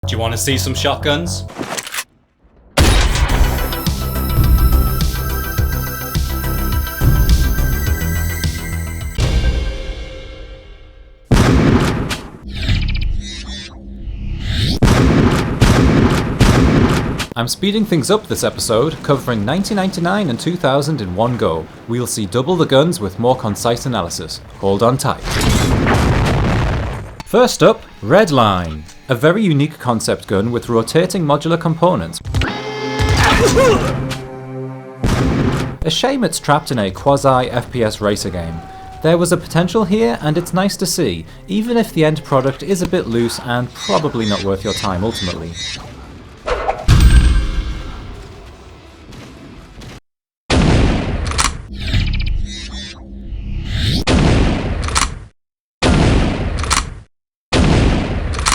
Do you want to see some shotguns? I'm speeding things up this episode, covering 1999 and 2000 in one go. We'll see double the guns with more concise analysis. Hold on tight. First up, Redline. A very unique concept gun with rotating modular components. A shame it's trapped in a quasi-FPS racer game. There was a potential here, and it's nice to see, even if the end product is a bit loose and probably not worth your time ultimately.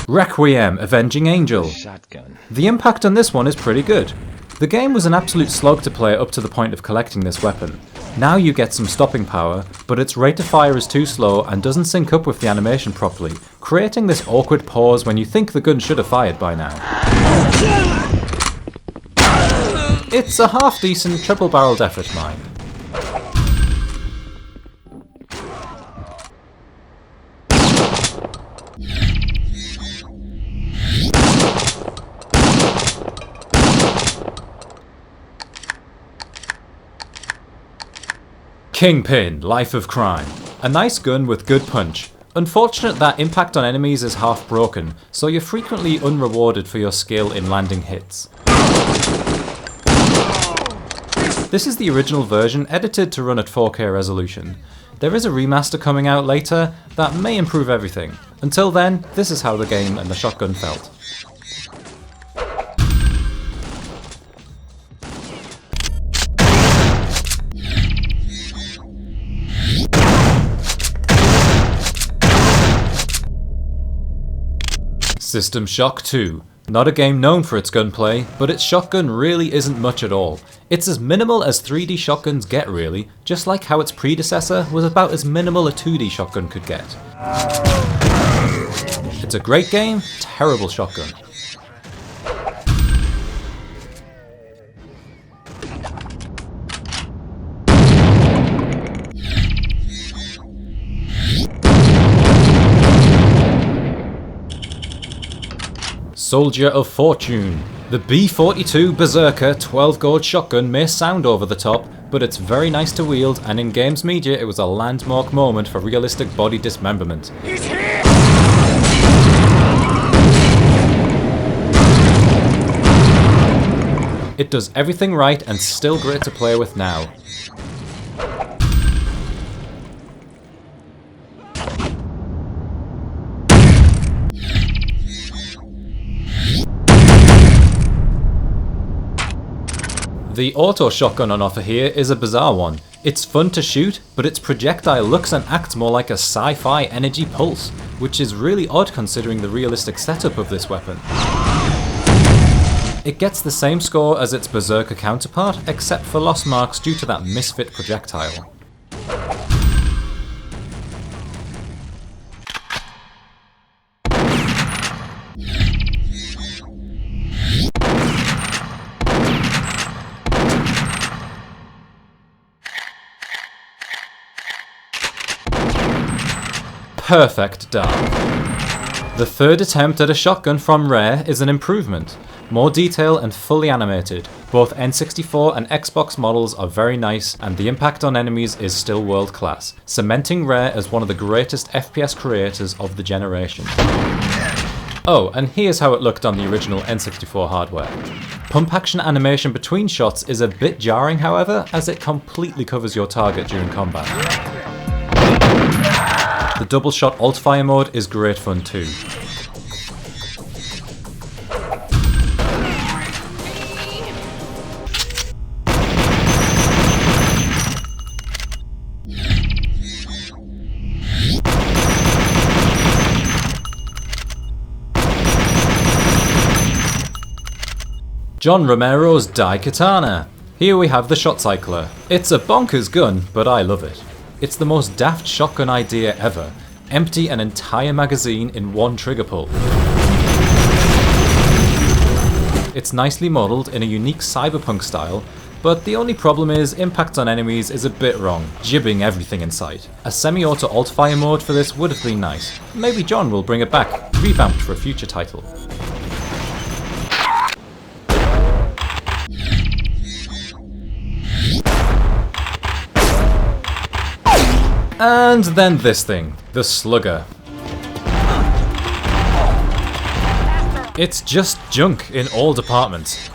Requiem, Avenging Angel. Shotgun. The impact on this one is pretty good. The game was an absolute slog to play up to the point of collecting this weapon. Now you get some stopping power, but its rate of fire is too slow and doesn't sync up with the animation properly, creating this awkward pause when you think the gun should have fired by now. It's a half-decent triple-barreled effort, mind. Kingpin, Life of Crime. A nice gun with good punch. Unfortunate that impact on enemies is half broken, so you're frequently unrewarded for your skill in landing hits. This is the original version edited to run at 4K resolution. There is a remaster coming out later that may improve everything. Until then, this is how the game and the shotgun felt. System Shock 2. Not a game known for its gunplay, but its shotgun really isn't much at all. It's as minimal as 3D shotguns get really, just like how its predecessor was about as minimal a 2D shotgun could get. It's a great game, terrible shotgun. Soldier of Fortune. The B-42 Berserker 12-gauge shotgun may sound over the top, but it's very nice to wield, and in games media it was a landmark moment for realistic body dismemberment. He's here! It does everything right and still great to play with now. The auto shotgun on offer here is a bizarre one. It's fun to shoot, but its projectile looks and acts more like a sci-fi energy pulse, which is really odd considering the realistic setup of this weapon. It gets the same score as its Berserker counterpart, except for lost marks due to that misfit projectile. Perfect Dark. The third attempt at a shotgun from Rare is an improvement. More detail and fully animated. Both N64 and Xbox models are very nice, and the impact on enemies is still world class, cementing Rare as one of the greatest FPS creators of the generation. Oh, and here's how it looked on the original N64 hardware. Pump action animation between shots is a bit jarring, however, as it completely covers your target during combat. The double shot alt fire mode is great fun too. John Romero's Daikatana. Here we have the Shot Cycler. It's a bonkers gun, but I love it. It's the most daft shotgun idea ever. Empty an entire magazine in one trigger pull. It's nicely modelled in a unique cyberpunk style, but the only problem is impact on enemies is a bit wrong, jibbing everything in sight. A semi-auto alt-fire mode for this would have been nice. Maybe John will bring it back, revamped for a future title. And then this thing, the Slugger. It's just junk in all departments.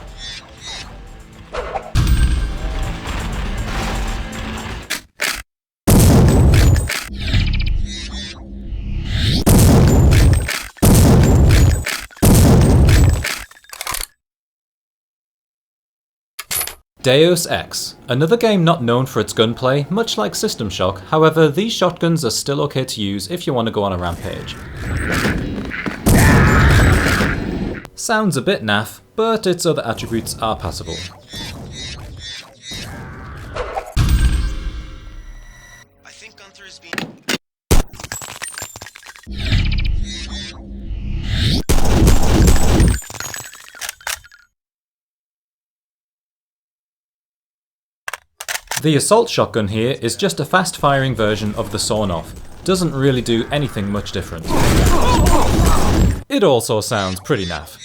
Deus Ex, another game not known for its gunplay, much like System Shock. However, these shotguns are still okay to use if you want to go on a rampage. Sounds a bit naff, but its other attributes are passable. I think Gunther is being... The assault shotgun here is just a fast-firing version of the sawn-off. Doesn't really do anything much different. It also sounds pretty naff.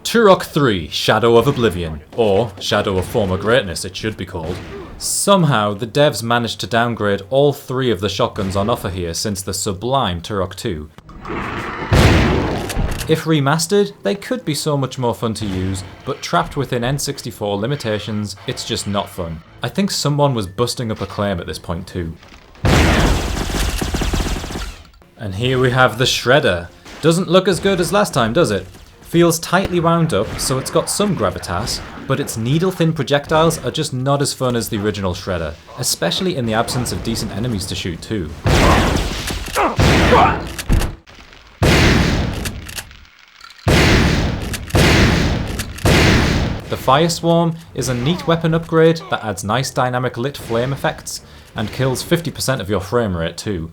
Turok 3, Shadow of Oblivion, or Shadow of Former Greatness it should be called. Somehow, the devs managed to downgrade all three of the shotguns on offer here since the sublime Turok 2. If remastered, they could be so much more fun to use, but trapped within N64 limitations, it's just not fun. I think someone was busting up a claim at this point too. And here we have the Shredder. Doesn't look as good as last time, does it? Feels tightly wound up, so it's got some gravitas, but its needle-thin projectiles are just not as fun as the original Shredder, especially in the absence of decent enemies to shoot too. The Fire Swarm is a neat weapon upgrade that adds nice dynamic lit flame effects, and kills 50% of your frame rate too.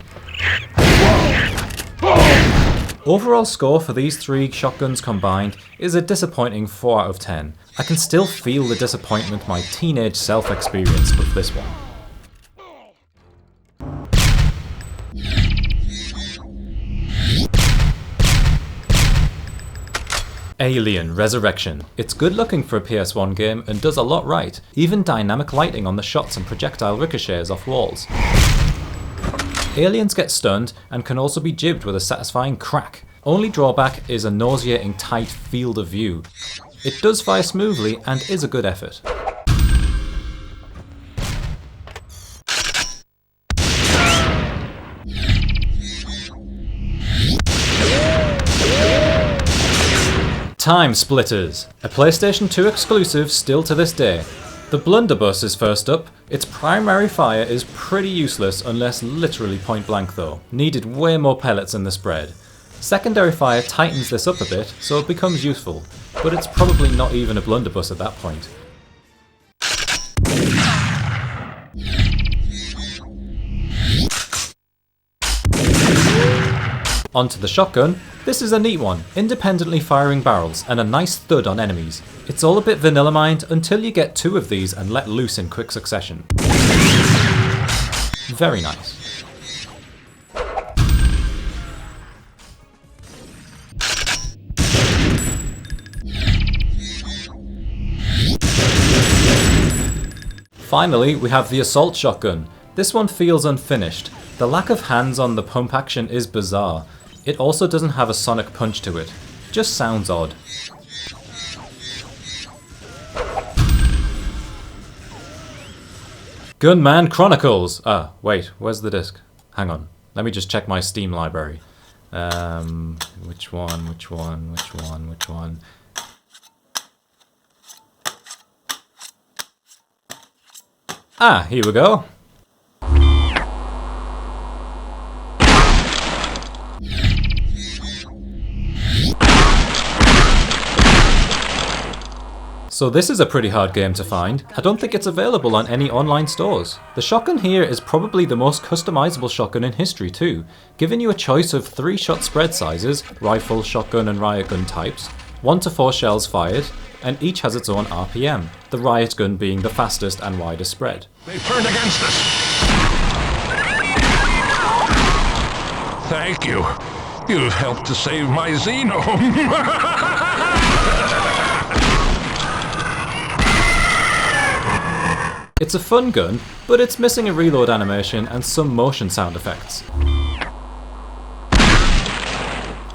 Overall score for these three shotguns combined is a disappointing 4 out of 10. I can still feel the disappointment my teenage self experienced with this one. Alien Resurrection. It's good looking for a PS1 game and does a lot right, even dynamic lighting on the shots and projectile ricochets off walls. Aliens get stunned and can also be jibbed with a satisfying crack. Only drawback is a nauseating tight field of view. It does fire smoothly and is a good effort. Timesplitters, a PlayStation 2 exclusive still to this day. The blunderbuss is first up. Its primary fire is pretty useless unless literally point blank though. Needed way more pellets in the spread. Secondary fire tightens this up a bit, so it becomes useful, but it's probably not even a blunderbuss at that point. Onto the shotgun. This is a neat one, independently firing barrels and a nice thud on enemies. It's all a bit vanilla mined until you get 2 of these and let loose in quick succession. Very nice. Finally, we have the assault shotgun. This one feels unfinished. The lack of hands on the pump action is bizarre. It also doesn't have a sonic punch to it. Just sounds odd. Gunman Chronicles! Ah, wait, where's the disc? Hang on, let me just check my Steam library. Which one? Ah, here we go. So this is a pretty hard game to find. I don't think it's available on any online stores. The shotgun here is probably the most customizable shotgun in history too, giving you a choice of 3 shot spread sizes, rifle, shotgun and riot gun types, 1 to 4 shells fired, and each has its own RPM, the riot gun being the fastest and widest spread. They've turned against us! Thank you. You've helped to save my Xenome. It's a fun gun, but it's missing a reload animation and some motion sound effects.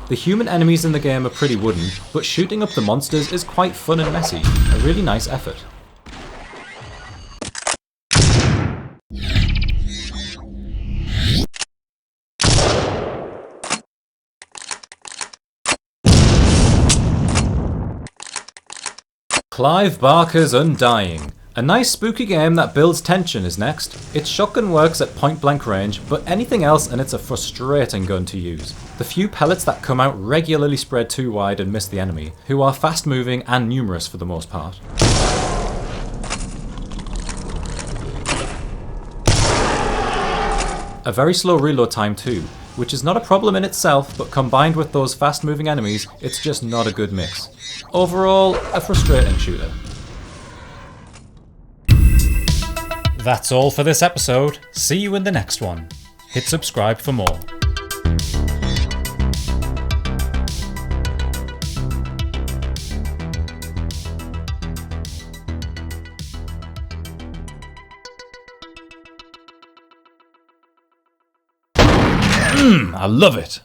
The human enemies in the game are pretty wooden, but shooting up the monsters is quite fun and messy, a really nice effort. Clive Barker's Undying. A nice spooky game that builds tension is next. Its shotgun works at point blank range, but anything else and it's a frustrating gun to use. The few pellets that come out regularly spread too wide and miss the enemy, who are fast moving and numerous for the most part. A very slow reload time too, which is not a problem in itself, but combined with those fast moving enemies, it's just not a good mix. Overall, a frustrating shooter. That's all for this episode. See you in the next one. Hit subscribe for more. I love it.